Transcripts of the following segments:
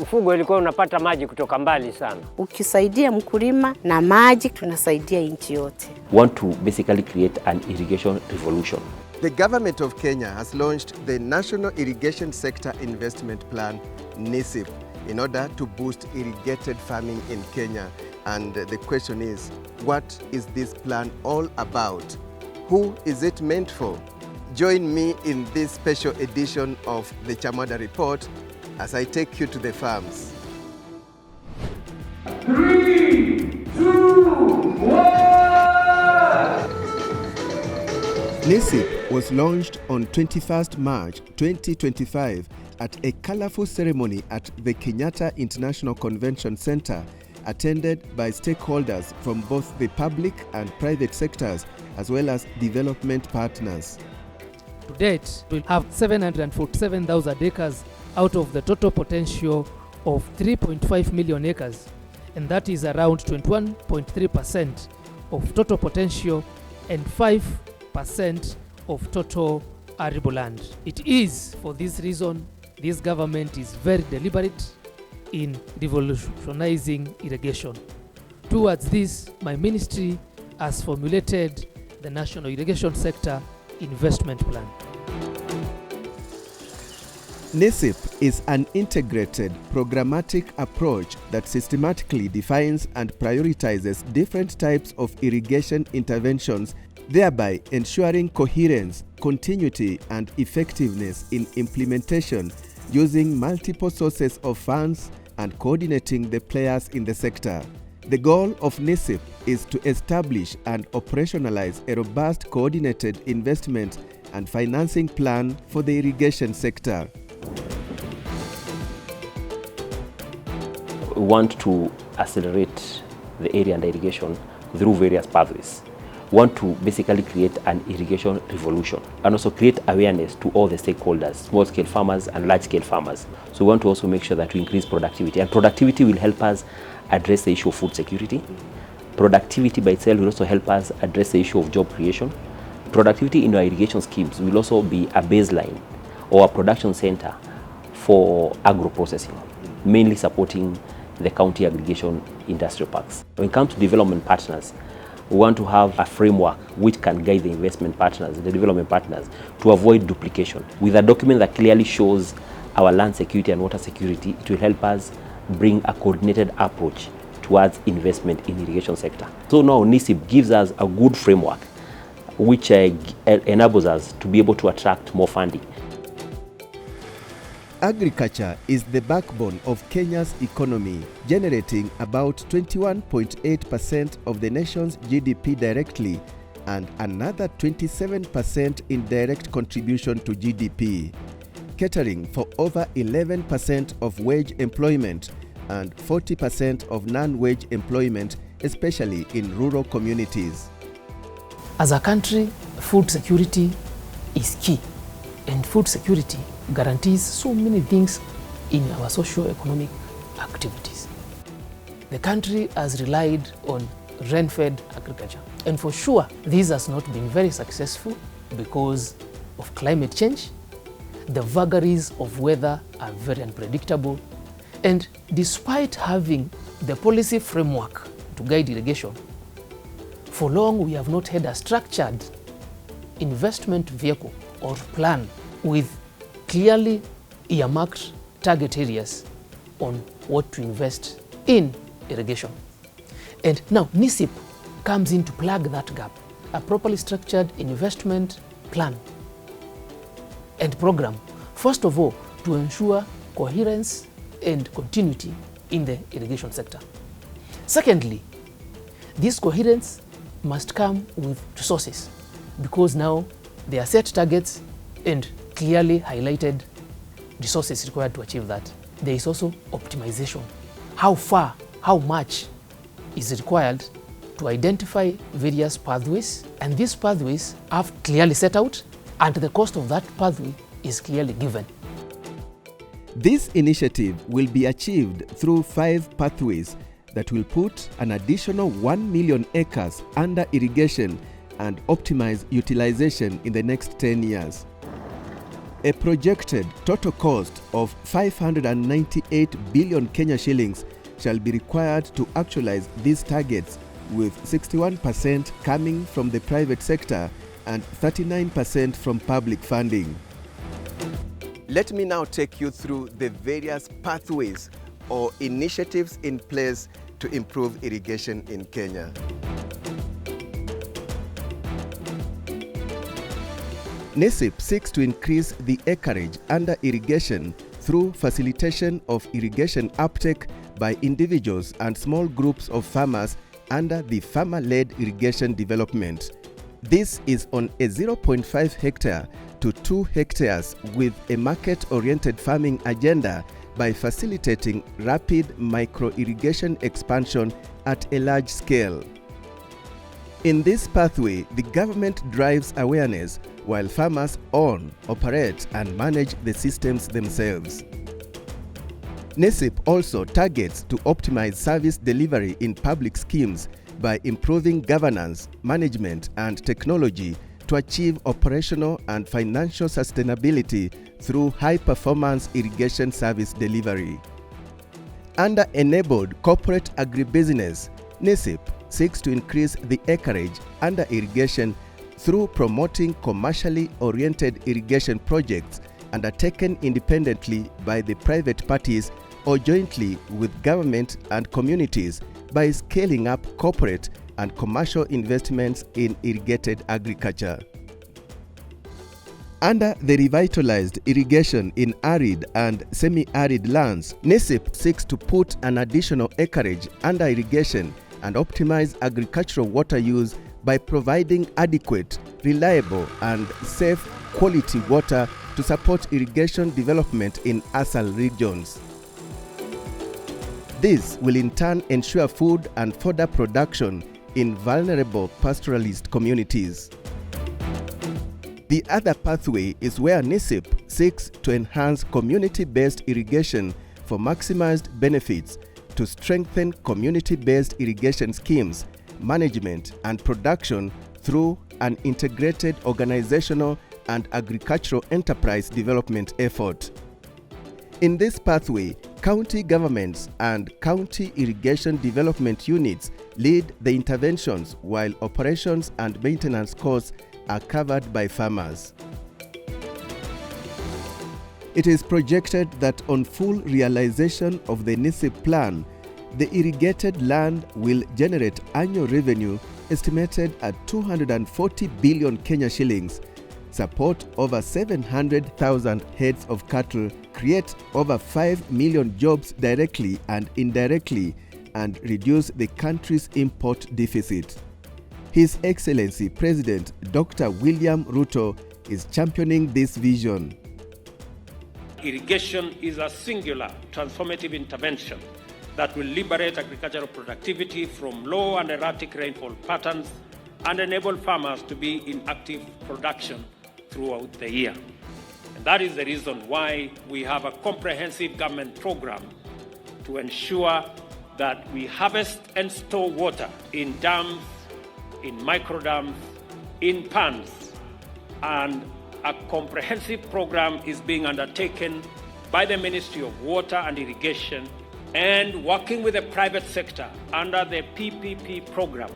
Mfugo ilikuwa unapata maji kutoka mbali sana. Ukisaidia mkulima na maji, tunasaidia nchi yote. Want to basically create an irrigation revolution. The government of Kenya has launched the National Irrigation Sector Investment Plan, NISIP, in order to boost irrigated farming in Kenya. And the question is, what is this plan all about? Who is it meant for? Join me in this special edition of the Chamada Report as I take you to the farms. 3, 2, 1! NISIP was launched on 21st March 2025 at a colorful ceremony at the Kenyatta International Convention Center, attended by stakeholders from both the public and private sectors, as well as development partners. To date, we'll have 747,000 acres out of the total potential of 3.5 million acres, and that is around 21.3% of total potential and 5% of total arable land. It is for this reason this government is very deliberate in revolutionizing irrigation. Towards this, my ministry has formulated the National Irrigation Sector Investment Plan. NISIP is an integrated, programmatic approach that systematically defines and prioritizes different types of irrigation interventions, thereby ensuring coherence, continuity, and effectiveness in implementation, using multiple sources of funds and coordinating the players in the sector. The goal of NISIP is to establish and operationalize a robust coordinated investment and financing plan for the irrigation sector. We want to accelerate the area under irrigation through various pathways. We want to basically create an irrigation revolution and also create awareness to all the stakeholders, small-scale farmers and large-scale farmers. So we want to also make sure that we increase productivity, and productivity will help us address the issue of food security. Productivity by itself will also help us address the issue of job creation. Productivity in our irrigation schemes will also be a baseline or a production center for agro-processing, mainly supporting the county aggregation industrial parks. When it comes to development partners, we want to have a framework which can guide the investment partners, the development partners, to avoid duplication. With a document that clearly shows our land security and water security, it will help us bring a coordinated approach towards investment in the irrigation sector. So now NISIP gives us a good framework which enables us to be able to attract more funding. Agriculture is the backbone of Kenya's economy, generating about 21.8% of the nation's GDP directly and another 27% in direct contribution to GDP, catering for over 11% of wage employment and 40% of non-wage employment, especially in rural communities. As a country, food security is key, and food security guarantees so many things in our socio-economic activities. The country has relied on rain-fed agriculture, and for sure this has not been very successful because of climate change. The vagaries of weather are very unpredictable, and despite having the policy framework to guide irrigation, for long we have not had a structured investment vehicle or plan with clearly earmarked target areas on what to invest in irrigation. And now NISIP comes in to plug that gap. A properly structured investment plan and program, first of all, to ensure coherence and continuity in the irrigation sector. Secondly, this coherence must come with resources, because now there are set targets and clearly highlighted resources required to achieve that. There is also optimization. How far, how much is required to identify various pathways, and these pathways are clearly set out, and the cost of that pathway is clearly given. This initiative will be achieved through 5 pathways that will put an additional 1 million acres under irrigation and optimize utilization in the next 10 years. A projected total cost of 598 billion Kenya shillings shall be required to actualize these targets, with 61% coming from the private sector and 39% from public funding. Let me now take you through the various pathways or initiatives in place to improve irrigation in Kenya. NISIP seeks to increase the acreage under irrigation through facilitation of irrigation uptake by individuals and small groups of farmers under the farmer-led irrigation development. This is on a 0.5 hectare to 2 hectares with a market-oriented farming agenda by facilitating rapid micro-irrigation expansion at a large scale. In this pathway, the government drives awareness while farmers own, operate, and manage the systems themselves. NISIP also targets to optimize service delivery in public schemes by improving governance, management, and technology to achieve operational and financial sustainability through high-performance irrigation service delivery. Under enabled corporate agribusiness, NISIP seeks to increase the acreage under irrigation through promoting commercially oriented irrigation projects undertaken independently by the private parties or jointly with government and communities by scaling up corporate and commercial investments in irrigated agriculture. Under the revitalized irrigation in arid and semi-arid lands, NISIP seeks to put an additional acreage under irrigation and optimize agricultural water use by providing adequate, reliable, and safe quality water to support irrigation development in ASAL regions. This will in turn ensure food and fodder production in vulnerable pastoralist communities. The other pathway is where NISIP seeks to enhance community-based irrigation for maximized benefits to strengthen community-based irrigation schemes, management, and production through an integrated organizational and agricultural enterprise development effort. In this pathway, county governments and county irrigation development units lead the interventions while operations and maintenance costs are covered by farmers. It is projected that on full realization of the NISIP plan, the irrigated land will generate annual revenue estimated at 240 billion Kenya shillings, support over 700,000 heads of cattle, create over 5 million jobs directly and indirectly, and reduce the country's import deficit. His Excellency President Dr. William Ruto is championing this vision. Irrigation is a singular transformative intervention that will liberate agricultural productivity from low and erratic rainfall patterns and enable farmers to be in active production throughout the year. And that is the reason why we have a comprehensive government program to ensure that we harvest and store water in dams, in micro dams, in ponds, and a comprehensive program is being undertaken by the Ministry of Water and Irrigation and working with the private sector under the PPP program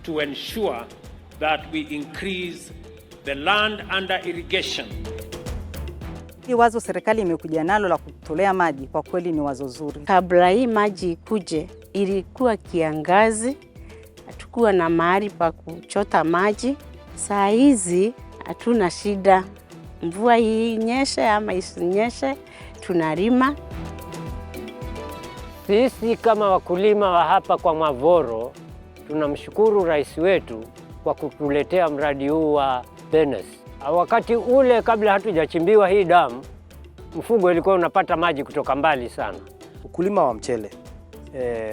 to ensure that we increase the land under irrigation. Hii wazo serikali imekuja nalo la kutolea maji kwa kweli ni wazo zuri. Kabla hii maji ikuje, ilikuwa kiangazi, hatukuwa na mahali pa kuchota maji. Saa hizi hatuna shida. Mvua hii inyeshe ama isinyeshe, tunalima. Sisi kama wakulima wa hapa kwa Mavoro tunamshukuru rais wetu kwa kutuletea mradi huu wa Benes. Wakati ule kabla hatujachimbiwa hii damu, mfugo ilikuwa unapata maji kutoka mbali sana. Ukulima wa mchele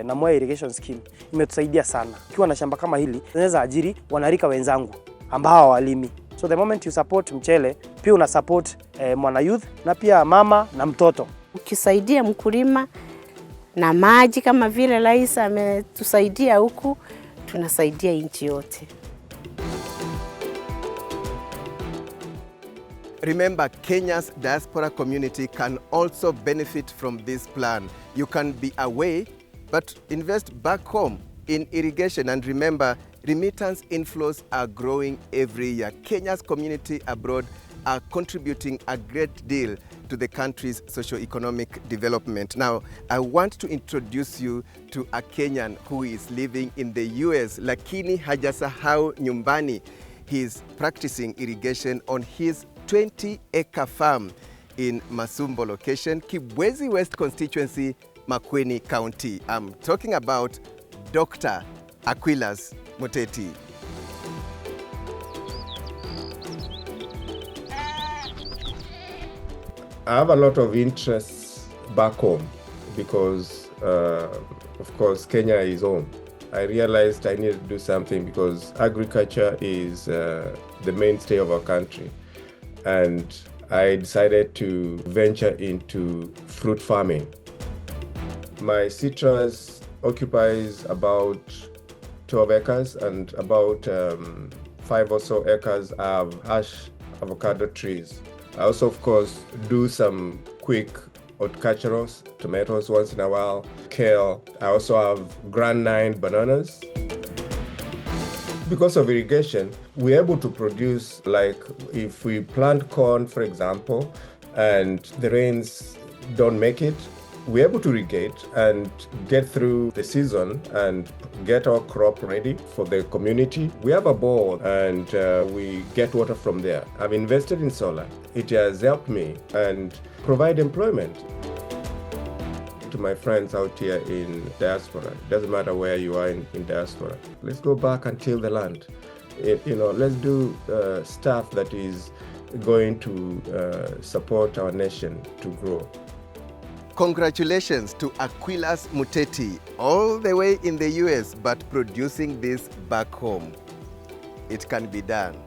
na Moi Irrigation Scheme imetusaidia sana. Ukiwa na shamba kama hili, unaweza ajiri wanarika wenzangu ambao hawalimi. So the moment you support mchele, pia una support mwana youth na pia mama na mtoto. Ukisaidia mkulima na maji kama vile rais ametusaidia huku, tunasaidia nchi yote. Remember, Kenya's diaspora community can also benefit from this plan. You can be away, but invest back home in irrigation. And remember, remittance inflows are growing every year. Kenya's community abroad are contributing a great deal to the country's socio-economic development. Now, I want to introduce you to a Kenyan who is living in the US, lakini hajasahau nyumbani. He's practicing irrigation on his 20-acre farm in Masumbo location, Kibwezi West constituency, Makueni County. I'm talking about Dr. Aquilas Muteti. I have a lot of interests back home because, of course, Kenya is home. I realized I needed to do something because agriculture is the mainstay of our country. And I decided to venture into fruit farming. My citrus occupies about 12 acres and about 5 or so acres have ash avocado trees. I also, of course, do some quick horticulturals, tomatoes once in a while, kale. I also have Grand 9 bananas. Because of irrigation, we're able to produce, like if we plant corn, for example, and the rains don't make it, we're able to irrigate and get through the season and get our crop ready for the community. We have a bowl and we get water from there. I've invested in solar. It has helped me and provide employment to my friends out here in diaspora. It doesn't matter where you are in diaspora. Let's go back and till the land. Let's do stuff that is going to support our nation to grow. Congratulations to Aquilas Muteti, all the way in the US, but producing this back home. It can be done.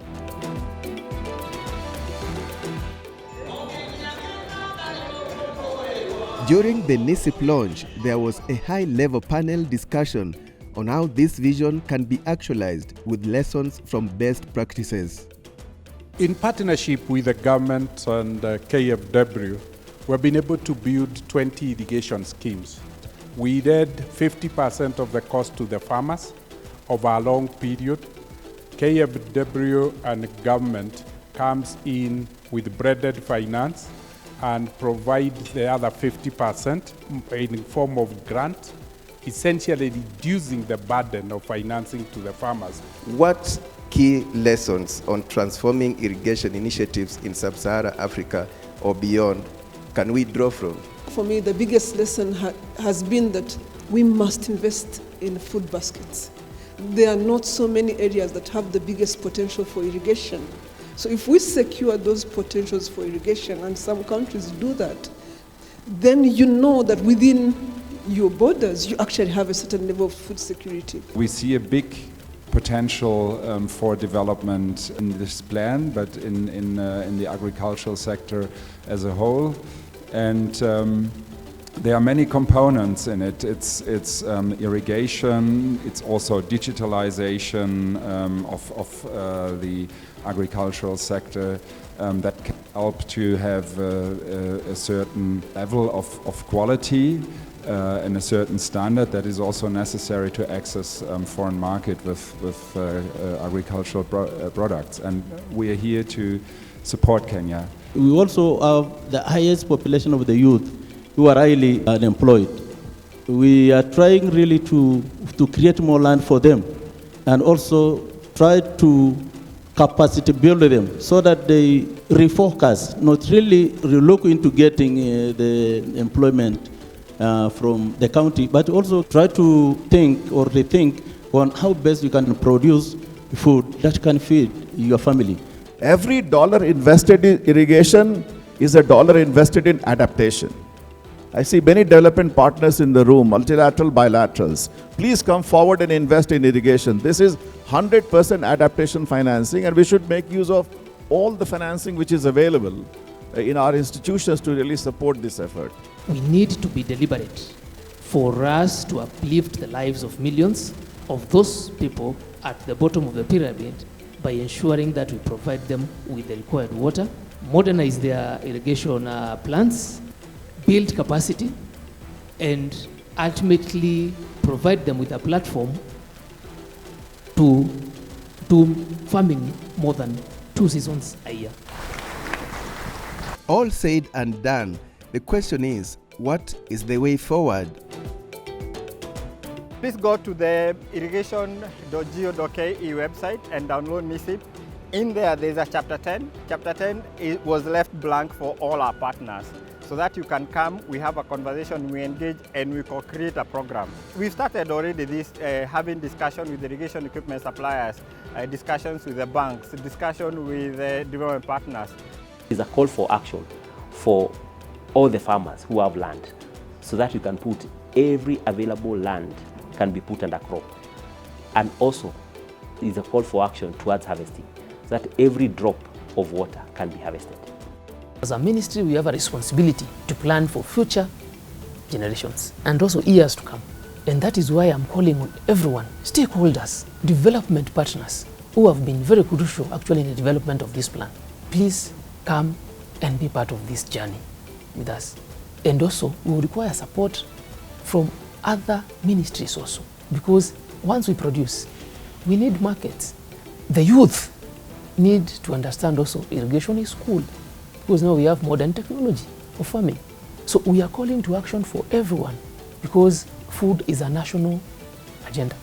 During the NISIP launch, there was a high-level panel discussion on how this vision can be actualized with lessons from best practices. In partnership with the government and KFW, we've been able to build 20 irrigation schemes. We did 50% of the cost to the farmers over a long period. KFW and government comes in with breaded finance and provide the other 50% in form of grant, essentially reducing the burden of financing to the farmers. What key lessons on transforming irrigation initiatives in sub-Saharan Africa or beyond can we draw from? For me, the biggest lesson has been that we must invest in food baskets. There are not so many areas that have the biggest potential for irrigation. So if we secure those potentials for irrigation, and some countries do that, then you know that within your borders, you actually have a certain level of food security. We see a big potential for development in this plan, but in the agricultural sector as a whole. And there are many components in it. It's irrigation, it's also digitalization of the agricultural sector that can help to have a certain level of quality and a certain standard that is also necessary to access foreign market with agricultural products. And we are here to support Kenya. We also have the highest population of the youth who are highly unemployed. We are trying really to create more land for them and also try to capacity build them so that they refocus, not really look into getting the employment from the county, but also try to think or rethink on how best you can produce food that can feed your family. Every dollar invested in irrigation is a dollar invested in adaptation. I see many development partners in the room, multilateral, bilaterals. Please come forward and invest in irrigation. This is 100% adaptation financing, and we should make use of all the financing which is available in our institutions to really support this effort. We need to be deliberate for us to uplift the lives of millions of those people at the bottom of the pyramid by ensuring that we provide them with the required water, modernize their irrigation plants, build capacity, and ultimately provide them with a platform to do farming more than 2 seasons a year. All said and done, the question is, what is the way forward? Please go to the irrigation.go.ke website and download NISIP. In there's a chapter 10. Chapter 10 was left blank for all our partners, so that you can come, we have a conversation, we engage, and we co-create a program. We've started already this, having discussion with irrigation equipment suppliers, discussions with the banks, discussion with development partners. It's a call for action for all the farmers who have land, so that you can put every available land can be put under crop. And also, is a call for action towards harvesting, so that every drop of water can be harvested. As a ministry, we have a responsibility to plan for future generations and also years to come. And that is why I'm calling on everyone, stakeholders, development partners, who have been very crucial actually in the development of this plan. Please come and be part of this journey with us. And also, we will require support from other ministries also, because once we produce, we need markets. The youth need to understand also irrigation is cool, because now we have modern technology for farming. So we are calling to action for everyone, because food is a national agenda.